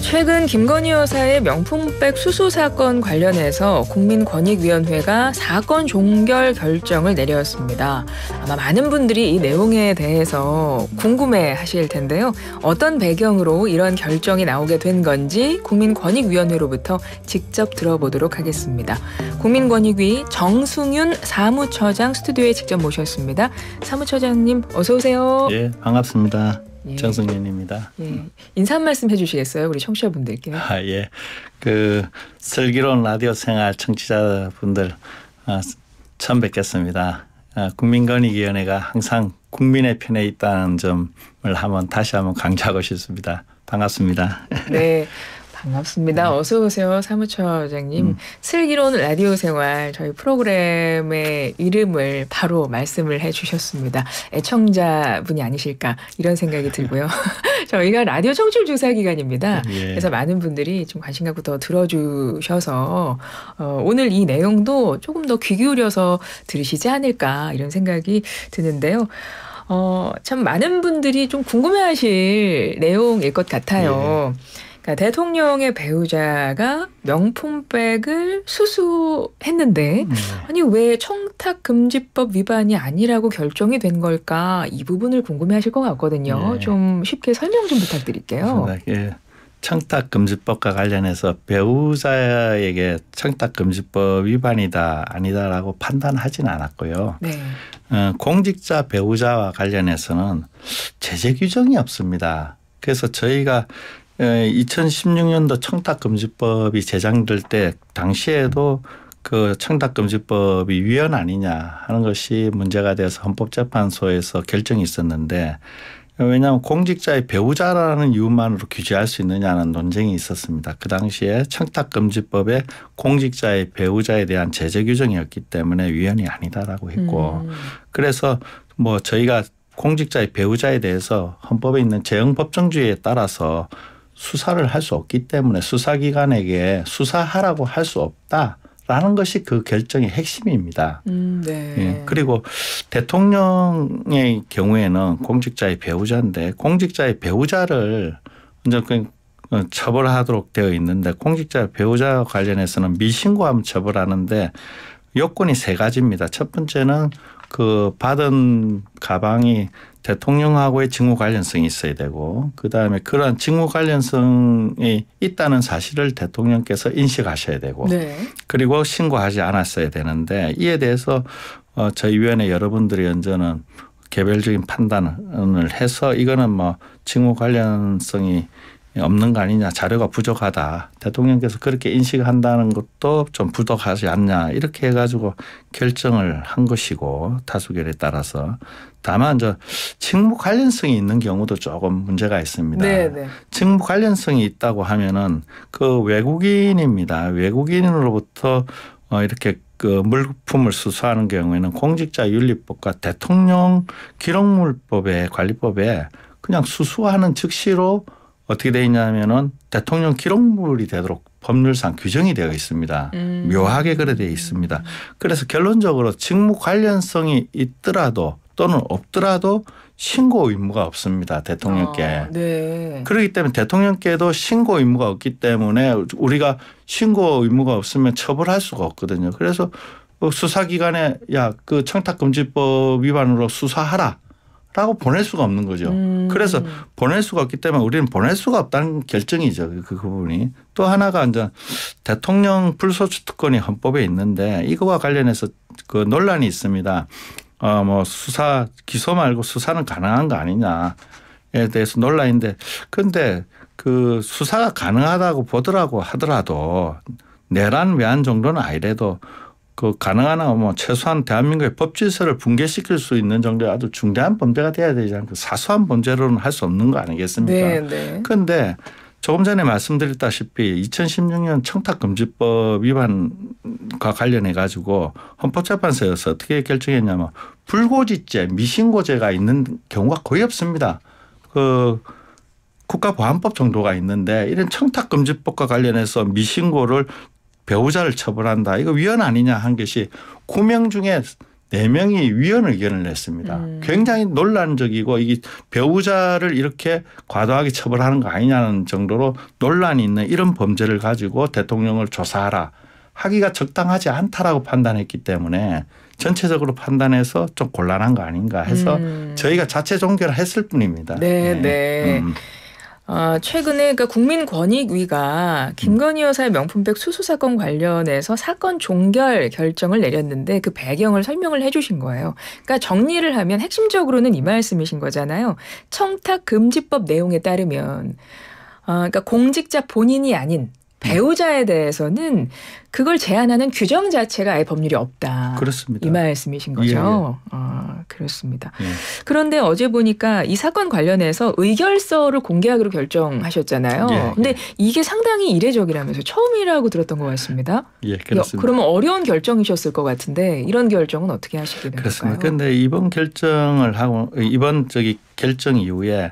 최근 김건희 여사의 명품백 수수 사건 관련해서 국민권익위원회가 사건 종결 결정을 내렸습니다. 아마 많은 분들이 이 내용에 대해서 궁금해하실 텐데요. 어떤 배경으로 이런 결정이 나오게 된 건지 국민권익위원회로부터 직접 들어보도록 하겠습니다. 국민권익위 정승윤 사무처장 스튜디오에 직접 모셨습니다. 사무처장님 어서 오세요. 예, 반갑습니다. 예. 정승윤입니다. 예. 인사 한 말씀 해주시겠어요? 우리 청취자분들께. 예. 슬기로운 라디오 생활 청취자분들 처음 뵙겠습니다. 국민권익위원회가 항상 국민의 편에 있다는 점을 다시 한번 강조하고 싶습니다. 반갑습니다. 네. 반갑습니다. 어서 오세요, 사무처장님. 슬기로운 라디오 생활 저희 프로그램의 이름을 바로 말씀을 해주셨습니다. 애청자분이 아니실까 이런 생각이 들고요. 저희가 라디오 청취율 조사 기간입니다. 예. 그래서 많은 분들이 좀 관심 갖고 더 들어주셔서 오늘 이 내용도 조금 더 귀 기울여서 들으시지 않을까 이런 생각이 드는데요. 참 많은 분들이 좀 궁금해하실 내용일 것 같아요. 예. 그러니까 대통령의 배우자가 명품백을 수수했는데 아니 왜 청탁금지법 위반이 아니라고 결정이 된 걸까? 이 부분을 궁금해하실 것 같거든요. 예. 좀 쉽게 설명 좀 부탁드릴게요. 예. 청탁금지법과 관련해서 배우자에게 청탁금지법 위반이다 아니다라고 판단하지는 않았고요. 네. 공직자 배우자와 관련해서는 제재 규정이 없습니다. 그래서 저희가 2016년도 청탁금지법이 제정될 때 당시에도 그 청탁금지법이 위헌 아니냐 하는 것이 문제가 돼서 헌법재판소에서 결정이 있었는데 왜냐하면 공직자의 배우자라는 이유만으로 규제할 수 있느냐는 논쟁이 있었습니다. 그 당시에 청탁금지법에 공직자의 배우자에 대한 제재 규정이었기 때문에 위헌이 아니다라고 했고 그래서 저희가 공직자의 배우자에 대해서 헌법에 있는 재형법정주의에 따라서 수사를 할 수 없기 때문에 수사기관에게 수사하라고 할 수 없다라는 것이 그 결정의 핵심입니다. 네. 예. 그리고 대통령의 경우에는 공직자의 배우자인데 공직자의 배우자를 먼저 처벌하도록 되어 있는데 공직자 배우자와 관련해서는 미신고하면 처벌하는데 요건이 세 가지입니다. 첫 번째는 그 받은 가방이 대통령하고의 직무 관련성이 있어야 되고 그다음에 그런 직무 관련성이 있다는 사실을 대통령께서 인식하셔야 되고 네. 그리고 신고하지 않았어야 되는데 이에 대해서 저희 위원회 여러분들이 언제는 개별적인 판단을 해서 이거는 직무 관련성이 없는 거 아니냐 자료가 부족하다 대통령께서 그렇게 인식한다는 것도 좀 부족하지 않냐 이렇게 해가지고 결정을 한 것이고 다수결에 따라서 다만 직무 관련성이 있는 경우도 조금 문제가 있습니다. 네네. 직무 관련성이 있다고 하면은 그 외국인입니다. 외국인으로부터 이렇게 그 물품을 수수하는 경우에는 공직자윤리법과 대통령 기록물법의 관리법에 그냥 수수하는 즉시로 어떻게 되어 있냐면은 대통령 기록물이 되도록 법률상 규정이 되어 있습니다. 묘하게 그래 되어 있습니다. 그래서 결론적으로 직무 관련성이 있더라도 또는 없더라도 신고 의무가 없습니다. 대통령께. 네. 그렇기 때문에 대통령께도 신고 의무가 없기 때문에 우리가 신고 의무가 없으면 처벌할 수가 없거든요. 그래서 수사기관에 그 청탁금지법 위반으로 수사하라. 라고 보낼 수가 없는 거죠. 그래서 보낼 수가 없기 때문에 우리는 보낼 수가 없다는 결정이죠. 그 부분이. 또 하나가 이제 대통령 불소추 특권이 헌법에 있는데 이거와 관련해서 그 논란이 있습니다. 수사 기소 말고 수사는 가능한 거 아니냐에 대해서 논란인데 근데 그 수사가 가능하다고 하더라도 내란 외환 정도는 아니래도 그 가능한 최소한 대한민국의 법 질서를 붕괴시킬 수 있는 정도의 아주 중대한 범죄가 돼야 되지 않고 사소한 범죄로는 할 수 없는 거 아니겠습니까? 그런데 조금 전에 말씀드렸다시피 2016년 청탁금지법 위반과 관련해 가지고 헌법재판소에서 어떻게 결정했냐면 불고지죄, 미신고죄가 있는 경우가 거의 없습니다. 그 국가보안법 정도가 있는데 이런 청탁금지법과 관련해서 미신고를 배우자를 처벌한다. 이거 위헌 아니냐 한 것이 9명 중에 4명이 위헌 의견을 냈습니다. 굉장히 논란적이고 이게 배우자를 이렇게 과도하게 처벌하는 거 아니냐는 정도로 논란이 있는 이런 범죄를 가지고 대통령을 조사하라 하기가 적당하지 않다라고 판단했기 때문에 전체적으로 판단해서 좀 곤란한 거 아닌가 해서 저희가 자체 종결을 했을 뿐입니다. 네, 네. 최근에 그러니까 국민권익위가 김건희 여사의 명품백 수수 사건 관련해서 사건 종결 결정을 내렸는데 그 배경을 설명을 해 주신 거예요. 그러니까 정리를 하면 핵심적으로는 이 말씀이신 거잖아요. 청탁금지법 내용에 따르면 그러니까 공직자 본인이 아닌 배우자에 대해서는 그걸 제한하는 규정 자체가 아예 법률이 없다. 그렇습니다. 이 말씀이신 거죠. 예, 예. 그렇습니다. 예. 그런데 어제 보니까 이 사건 관련해서 의결서를 공개하기로 결정하셨잖아요. 예, 근데 예. 이게 상당히 이례적이라면서 처음이라고 들었던 것 같습니다. 예, 그렇습니다. 그러면 어려운 결정이셨을 것 같은데 이런 결정은 어떻게 하시게 된 그렇습니다. 걸까요? 그런데 이번 결정을 하고 이번 결정 이후에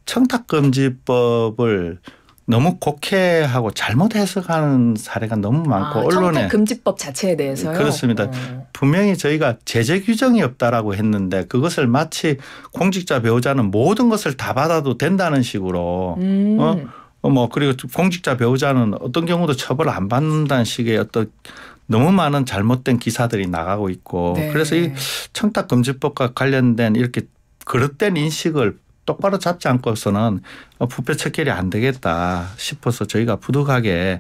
청탁금지법을 너무 곡해하고 잘못 해석하는 사례가 너무 많고 언론에 청탁금지법 자체에 대해서요? 그렇습니다. 분명히 저희가 제재 규정이 없다라고 했는데 그것을 마치 공직자 배우자는 모든 것을 다 받아도 된다는 식으로 그리고 공직자 배우자는 어떤 경우도 처벌 안 받는다는 식의 어떤 너무 많은 잘못된 기사들이 나가고 있고 네. 그래서 이 청탁금지법과 관련된 이렇게 그릇된 인식을 똑바로 잡지 않고서는 부패 척결이 안 되겠다 싶어서 저희가 부득하게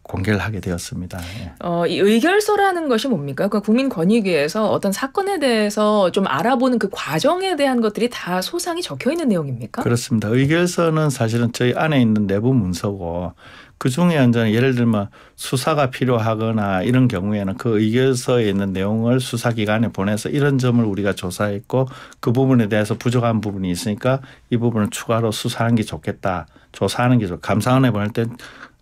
공개를 하게 되었습니다. 예. 이 의결서라는 것이 뭡니까? 그 국민권익위에서 어떤 사건에 대해서 좀 알아보는 그 과정에 대한 것들이 다 소상히 적혀 있는 내용입니까? 그렇습니다. 의결서는 사실은 저희 안에 있는 내부 문서고 그중에 이제 예를 들면 수사가 필요하거나 이런 경우에는 그 의결서에 있는 내용을 수사기관에 보내서 이런 점을 우리가 조사했고 그 부분에 대해서 부족한 부분이 있으니까 이 부분을 추가로 수사하는 게 좋겠다. 조사하는 게 좋겠다. 감사원에 보낼 때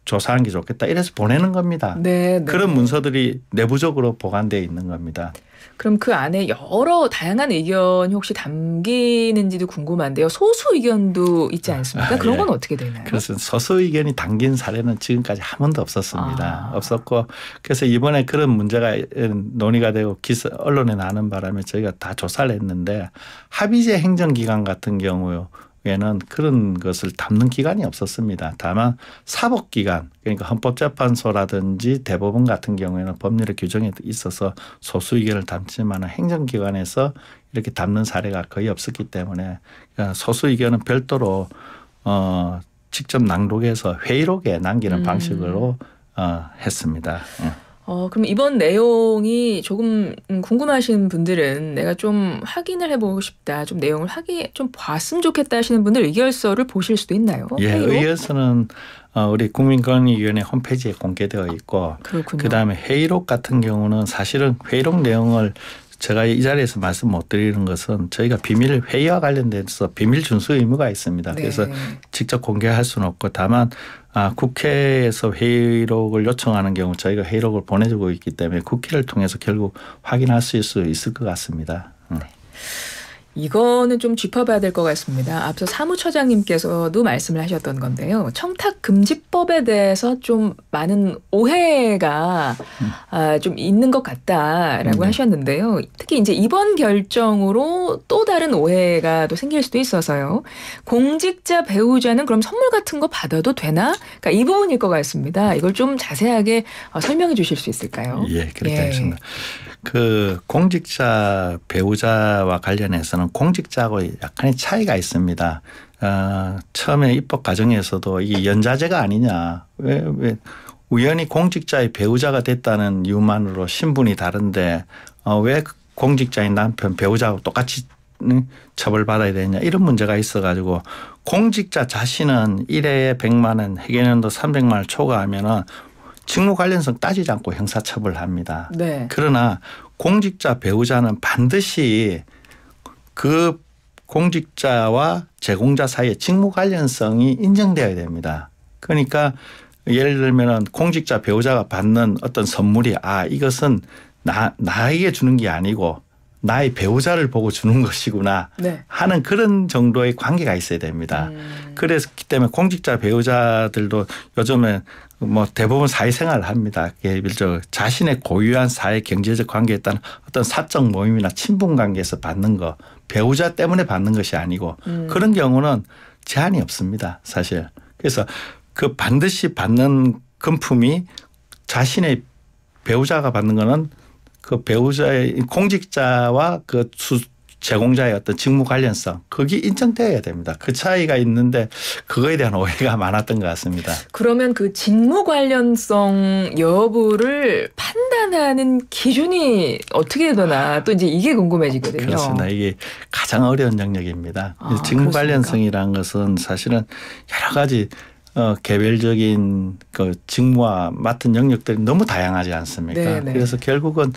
조사하는 게 좋겠다. 이래서 보내는 겁니다. 네, 네. 그런 문서들이 내부적으로 보관되어 있는 겁니다. 그럼 그 안에 여러 다양한 의견이 혹시 담기는지도 궁금한데요. 소수 의견도 있지 않습니까? 그런 건 어떻게 되나요? 그래서 소수 의견이 담긴 사례는 지금까지 한 번도 없었습니다. 없었고 그래서 이번에 그런 문제가 논의가 되고 언론에 나는 바람에 저희가 다 조사를 했는데 합의제 행정기관 같은 경우요. 에는 그런 것을 담는 기관이 없었습니다. 다만 사법기관 그러니까 헌법재판소라든지 대법원 같은 경우에는 법률의 규정에 있어서 소수 의견을 담지만 행정기관에서 이렇게 담는 사례가 거의 없었기 때문에 소수 의견은 별도로 직접 낭독해서 회의록에 남기는 방식으로 했습니다. 그럼 이번 내용이 조금 궁금하신 분들은 내가 좀 확인을 해보고 싶다. 좀 내용을 좀 봤으면 좋겠다 하시는 분들 의결서를 보실 수도 있나요? 예, 의결서는 우리 국민권익위원회 홈페이지에 공개되어 있고 그렇군요. 그다음에 회의록 같은 경우는 사실은 회의록 내용을 제가 이 자리에서 말씀 못 드리는 것은 저희가 비밀 회의와 관련돼서 비밀 준수 의무가 있습니다. 네. 그래서 직접 공개할 수는 없고 다만 국회에서 회의록을 요청하는 경우 저희가 회의록을 보내주고 있기 때문에 국회를 통해서 결국 확인할 수 있을 것 같습니다. 네. 이거는 좀 짚어봐야 될 것 같습니다. 앞서 사무처장님께서도 말씀을 하셨던 건데요. 청탁금지법에 대해서 좀 많은 오해가 좀 있는 것 같다라고 하셨는데요. 특히 이제 이번 결정으로 또 다른 오해가 또 생길 수도 있어서요. 공직자 배우자는 그럼 선물 같은 거 받아도 되나? 그러니까 이 부분일 것 같습니다. 이걸 좀 자세하게 설명해 주실 수 있을까요? 예, 그렇게 하겠습니다. 그 공직자 배우자와 관련해서는 공직자하고 약간의 차이가 있습니다. 처음에 입법 과정에서도 이게 연좌제가 아니냐. 왜 우연히 공직자의 배우자가 됐다는 이유만으로 신분이 다른데 왜 공직자인 남편 배우자하고 똑같이 처벌받아야 되냐 이런 문제가 있어가지고 공직자 자신은 1회에 100만 원, 회계연도 300만 원을 초과하면은 직무 관련성 따지지 않고 형사처벌합니다. 네. 그러나 공직자 배우자는 반드시 그 공직자와 제공자 사이에 직무 관련성이 인정되어야 됩니다. 그러니까 예를 들면 공직자 배우자가 받는 어떤 선물이 이것은 나에게 주는 게 아니고 나의 배우자를 보고 주는 것이구나 네. 하는 그런 정도의 관계가 있어야 됩니다. 그랬기 때문에 공직자 배우자들도 요즘에 뭐 대부분 사회생활을 합니다. 자신의 고유한 사회 경제적 관계에 따른 어떤 사적 모임이나 친분 관계에서 받는 거 배우자 때문에 받는 것이 아니고 그런 경우는 제한이 없습니다. 사실. 그래서 그 반드시 받는 금품이 자신의 배우자가 받는 거는 그 배우자의 공직자와 그 제공자의 어떤 직무 관련성 그게 인정되어야 됩니다. 그 차이가 있는데 그거에 대한 오해가 많았던 것 같습니다. 그러면 그 직무 관련성 여부를 판단하는 기준이 어떻게 되나 또 이제 이게 궁금해지거든요. 그렇습니다. 이게 가장 어려운 영역입니다. 직무 관련성이라는 것은 사실은 여러 가지 개별적인 그 직무와 맡은 영역들이 너무 다양하지 않습니까? 네네. 그래서 결국은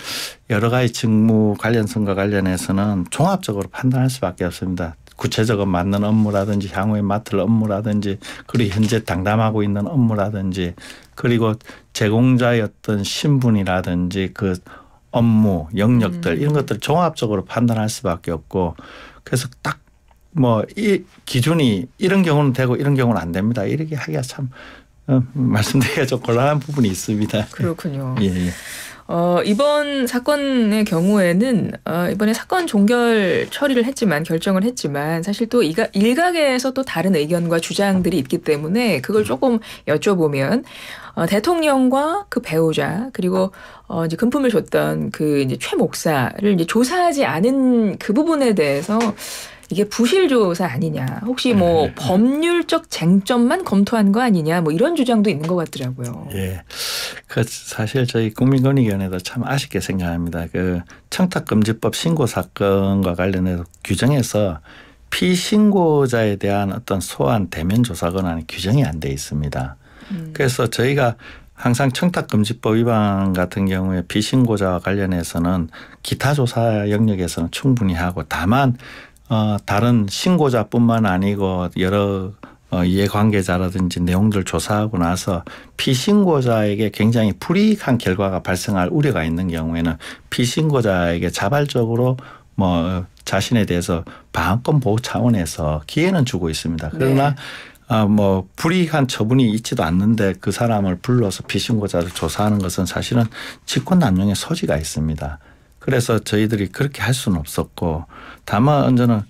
여러 가지 직무 관련성과 관련해서는 종합적으로 판단할 수밖에 없습니다. 구체적으로 맡는 업무라든지 향후에 맡을 업무라든지 그리고 현재 담당하고 있는 업무라든지 그리고 제공자의 어떤 신분이라든지 그 업무 영역들 이런 것들을 종합적으로 판단할 수밖에 없고 그래서 딱 뭐 이 기준이 이런 경우는 되고 이런 경우는 안 됩니다. 이렇게 하기가 참 말씀드리기가 좀 곤란한 부분이 있습니다. 그렇군요. 예. 이번 사건의 경우에는 이번에 사건 종결 처리를 했지만 결정을 했지만 사실 또 일각에서 또 다른 의견과 주장들이 있기 때문에 그걸 조금 여쭤보면 대통령과 그 배우자 그리고 이제 금품을 줬던 그 이제 최 목사를 이제 조사하지 않은 그 부분에 대해서 이게 부실 조사 아니냐. 혹시 뭐 법률적 쟁점만 검토한 거 아니냐. 뭐 이런 주장도 있는 것 같더라고요. 예. 그 사실 저희 국민권익위원회도 참 아쉽게 생각합니다. 그 청탁금지법 신고 사건과 관련해서 규정에서 피신고자에 대한 어떤 소환 대면 조사 권한이 규정이 안 돼 있습니다. 그래서 저희가 항상 청탁금지법 위반 같은 경우에 피신고자와 관련해서는 기타 조사 영역에서는 충분히 하고 다만 다른 신고자뿐만 아니고 여러 이해관계자라든지 내용들 조사하고 나서 피신고자에게 굉장히 불이익한 결과가 발생할 우려가 있는 경우에는 피신고자에게 자발적으로 뭐 자신에 대해서 방어권 보호 차원에서 기회는 주고 있습니다. 그러나 뭐 불이익한 처분이 있지도 않는데 그 사람을 불러서 피신고자를 조사하는 것은 사실은 직권남용의 소지가 있습니다. 그래서 저희들이 그렇게 할 수는 없었고 다만 저는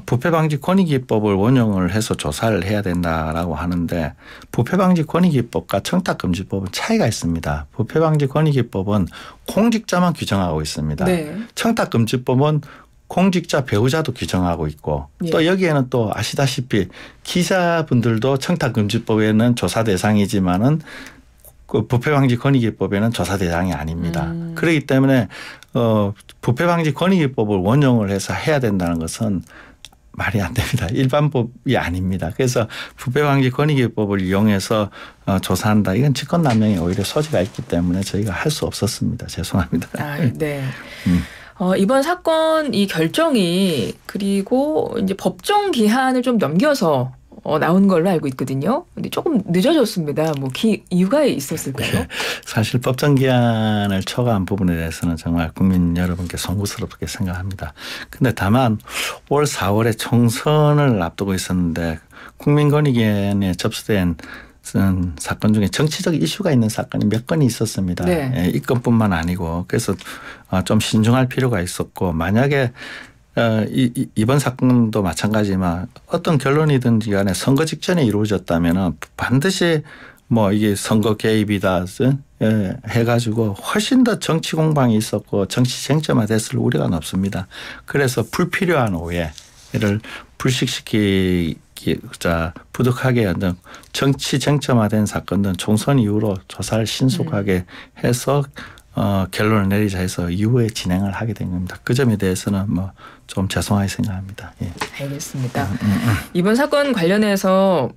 부패방지권익위법을 원용을 해서 조사를 해야 된다라고 하는데 부패방지권익위법과 청탁금지법은 차이가 있습니다. 부패방지권익위법은 공직자만 규정하고 있습니다. 네. 청탁금지법은 공직자 배우자도 규정하고 있고 또 여기에는 또 아시다시피 기자분들도 청탁금지법에는 조사 대상이지만은 그 부패방지권익위법에는 조사 대상이 아닙니다. 그렇기 때문에 부패방지권익위법을 원용을 해서 해야 된다는 것은 말이 안 됩니다. 일반법이 아닙니다. 그래서 부패방지권익위법을 이용해서 조사한다. 이건 직권남용에 오히려 소지가 있기 때문에 저희가 할 수 없었습니다. 죄송합니다. 네. 이번 사건 이 결정이 그리고 이제 법정 기한을 좀 넘겨서 나온 걸로 알고 있거든요. 근데 조금 늦어졌습니다. 뭐 이유가 있었을까요? 네. 사실 법정 기한을 초과한 부분에 대해서는 정말 국민 여러분께 송구스럽게 생각합니다. 근데 다만 올 4월에 총선을 앞두고 있었는데 국민권익위원회에 접수된 사건 중에 정치적 이슈가 있는 사건이 몇 건이 있었습니다. 네. 이 건뿐만 아니고 그래서 좀 신중할 필요가 있었고 만약에 이번 사건도 마찬가지지만 어떤 결론이든지 간에 선거 직전에 이루어졌다면 반드시 뭐 이게 선거 개입이다 해가지고 훨씬 더 정치 공방이 있었고 정치 쟁점화 됐을 우려가 높습니다. 그래서 불필요한 오해를 불식시키자 부득하게 정치 쟁점화된 사건들은 총선 이후로 조사를 신속하게 해서 결론을 내리자 해서 이후에 진행을 하게 된 겁니다. 그 점에 대해서는 뭐 좀 죄송하게 생각합니다. 예. 알겠습니다. 이번 사건 관련해서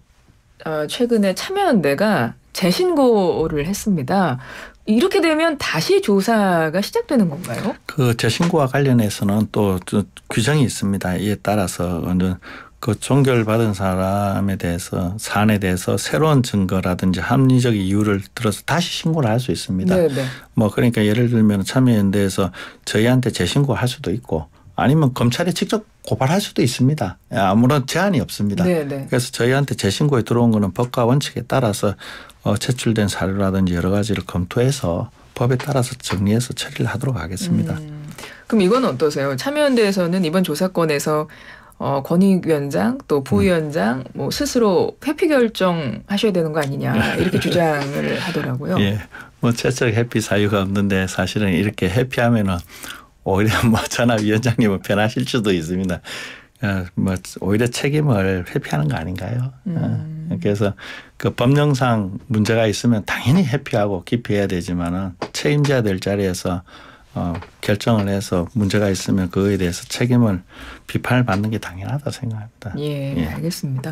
최근에 참여연대가 재신고를 했습니다. 이렇게 되면 다시 조사가 시작되는 건가요? 그 재신고와 관련해서는 또 규정이 있습니다. 이에 따라서 그 종결받은 사람에 대해서 사안에 대해서 새로운 증거라든지 합리적 이유를 들어서 다시 신고를 할 수 있습니다. 네네. 뭐 그러니까 예를 들면 참여연대에서 저희한테 재신고할 수도 있고 아니면 검찰에 직접 고발할 수도 있습니다. 아무런 제한이 없습니다. 네네. 그래서 저희한테 재신고에 들어온 거는 법과 원칙에 따라서 제출된 사료라든지 여러 가지를 검토해서 법에 따라서 정리해서 처리를 하도록 하겠습니다. 그럼 이건 어떠세요? 참여연대에서는 이번 조사건에서 권익위원장 또 부위원장 뭐 스스로 회피 결정하셔야 되는 거 아니냐 이렇게 주장을 하더라고요. 예, 뭐 채적 회피 사유가 없는데 사실은 이렇게 회피하면은 오히려 뭐 전화 위원장님은 편하실 수도 있습니다. 뭐 오히려 책임을 회피하는 거 아닌가요? 그래서 그 법령상 문제가 있으면 당연히 회피하고 기피해야 되지만은 책임져야 될 자리에서 결정을 해서 문제가 있으면 그거에 대해서 책임을 비판을 받는 게 당연하다 생각합니다. 예, 알겠습니다.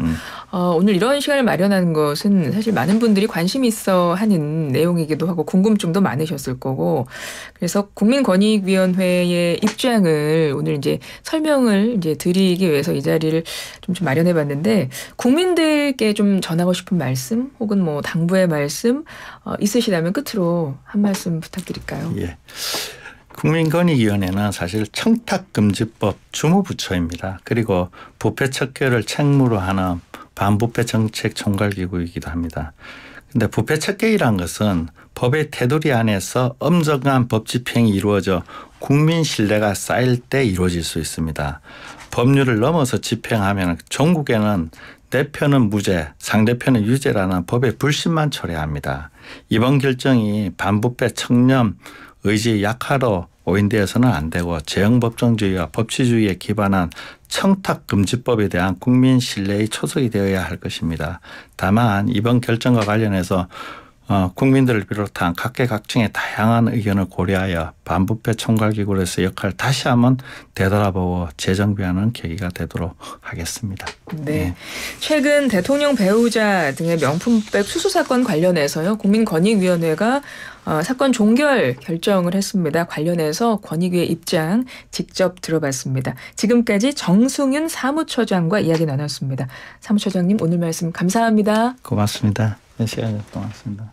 오늘 이런 시간을 마련한 것은 사실 많은 분들이 관심 있어 하는 내용이기도 하고 궁금증도 많으셨을 거고 그래서 국민권익위원회의 입장을 오늘 이제 설명을 이제 드리기 위해서 이 자리를 좀 마련해 봤는데 국민들께 좀 전하고 싶은 말씀 혹은 뭐 당부의 말씀 있으시다면 끝으로 한 말씀 부탁드릴까요? 예. 국민권익위원회는 사실 청탁금지법 주무부처입니다. 그리고 부패 척결을 책무로 하는 반부패 정책 총괄기구이기도 합니다. 그런데 부패 척결이란 것은 법의 테두리 안에서 엄정한 법 집행이 이루어져 국민 신뢰가 쌓일 때 이루어질 수 있습니다. 법률을 넘어서 집행하면 종국에는 내 편은 무죄, 상대편은 유죄라는 법의 불신만 초래합니다. 이번 결정이 반부패 청렴 의지의 약화로 오인되어서는 안 되고 재형법정주의와 법치주의에 기반한 청탁금지법에 대한 국민 신뢰의 초석이 되어야 할 것입니다. 다만 이번 결정과 관련해서 국민들을 비롯한 각계각층의 다양한 의견을 고려하여 반부패 총괄기구로서 역할을 다시 한번 되돌아보고 재정비하는 계기가 되도록 하겠습니다. 네. 최근 대통령 배우자 등의 명품백 수수 사건 관련해서요. 국민권익위원회가 사건 종결 결정을 했습니다. 관련해서 권익위의 입장 직접 들어봤습니다. 지금까지 정승윤 사무처장과 이야기 나눴습니다. 사무처장님 오늘 말씀 감사합니다. 고맙습니다. 네, 시간이 고맙습니다.